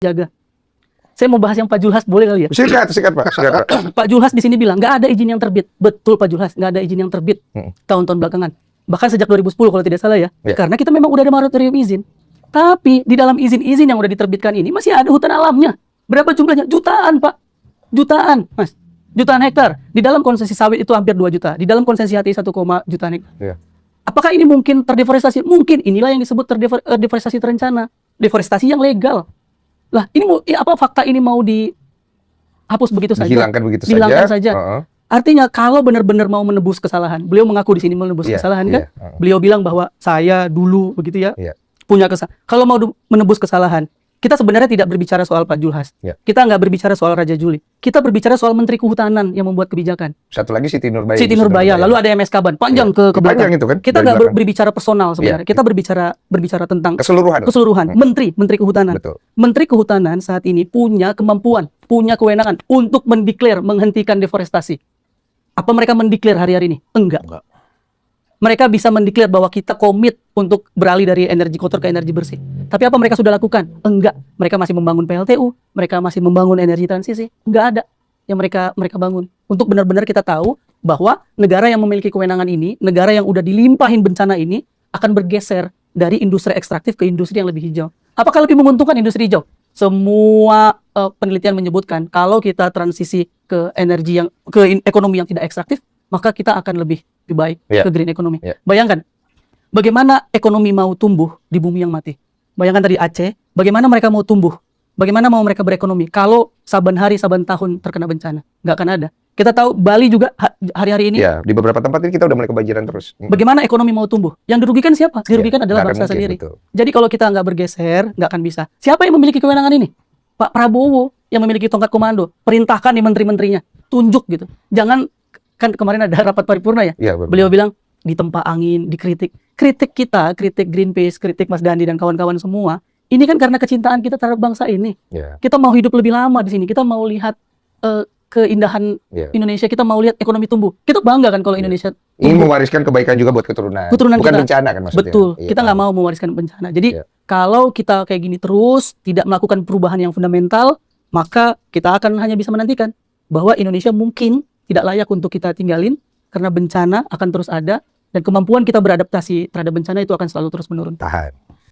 jaga. Saya mau bahas yang Pak Julhas, boleh kali ya? Sikat Pak. Pak Julhas di sini bilang nggak ada izin yang terbit. Betul Pak Julhas, nggak ada izin yang terbit tahun-tahun belakangan. Bahkan sejak 2010 kalau tidak salah ya. Karena kita memang udah ada moratorium izin. Tapi di dalam izin-izin yang udah diterbitkan ini masih ada hutan alamnya. Berapa jumlahnya? Jutaan Pak. Jutaan Mas. Jutaan hektar. Di dalam konsesi sawit itu hampir 2 juta. Di dalam konsesi HTI 1, jutaan hektar. Apakah ini mungkin terdeforestasi? Mungkin. Inilah yang disebut deforestasi terencana. Deforestasi yang legal. Lah, ini apa fakta ini mau dihapus begitu saja? Dihilangkan saja. Artinya kalau benar-benar mau menebus kesalahan, beliau mengaku di sini menebus kesalahan kan? Beliau bilang bahwa saya dulu begitu ya, punya kesalahan. Kalau mau menebus kesalahan, kita sebenarnya tidak berbicara soal Pak Julhas. Kita nggak berbicara soal Raja Juli. Kita berbicara soal Menteri Kehutanan yang membuat kebijakan. Satu lagi Siti Nurbaya. Siti Nurbaya. Lalu ada MS Kaban. Panjang ke belakang. Itu kan? Kita nggak berbicara personal sebenarnya. Kita berbicara tentang keseluruhan. Menteri Kehutanan. Betul. Menteri Kehutanan saat ini punya kemampuan, punya kewenangan untuk mendeklar menghentikan deforestasi. Apa mereka mendeklar hari-hari ini? Enggak. Mereka bisa mendeklar bahwa kita komit untuk beralih dari energi kotor ke energi bersih. Tapi apa mereka sudah lakukan? Enggak. Mereka masih membangun PLTU, mereka masih membangun energi transisi. Enggak ada yang mereka bangun. Untuk benar-benar kita tahu bahwa negara yang memiliki kewenangan ini, negara yang udah dilimpahin bencana ini, akan bergeser dari industri ekstraktif ke industri yang lebih hijau. Apakah lebih menguntungkan industri hijau? Semua penelitian menyebutkan kalau kita transisi ke ekonomi yang tidak ekstraktif, maka kita akan lebih baik ke green economy. Bayangkan, bagaimana ekonomi mau tumbuh di bumi yang mati. Bayangkan tadi Aceh, bagaimana mereka mau tumbuh, bagaimana mau mereka berekonomi kalau saban hari, saban tahun terkena bencana. Nggak akan ada. Kita tahu Bali juga hari-hari ini. Ya, di beberapa tempat ini kita udah mulai kebanjiran terus. Bagaimana ekonomi mau tumbuh? Yang dirugikan siapa? Dirugikan adalah bangsa sendiri. Betul. Jadi kalau kita nggak bergeser, nggak akan bisa. Siapa yang memiliki kewenangan ini? Pak Prabowo yang memiliki tongkat komando. Perintahkan di menteri-menterinya. Tunjuk gitu. Jangan, kan kemarin ada rapat paripurna ya? Beliau bilang, ditempa angin, dikritik. Kritik kita, kritik Greenpeace, kritik Mas Dandi dan kawan-kawan semua, ini kan karena kecintaan kita terhadap bangsa ini. Kita mau hidup lebih lama di sini. Kita mau lihat keindahan Indonesia, kita mau lihat ekonomi tumbuh. Kita bangga kan kalau Indonesia ingin mewariskan kebaikan juga buat keturunan bukan kita. Bencana kan maksudnya. Betul, kita nggak mau mewariskan bencana. Jadi kalau kita kayak gini terus, tidak melakukan perubahan yang fundamental, maka kita akan hanya bisa menantikan bahwa Indonesia mungkin tidak layak untuk kita tinggalin, karena bencana akan terus ada, dan kemampuan kita beradaptasi terhadap bencana itu akan selalu terus menurun. Tahan.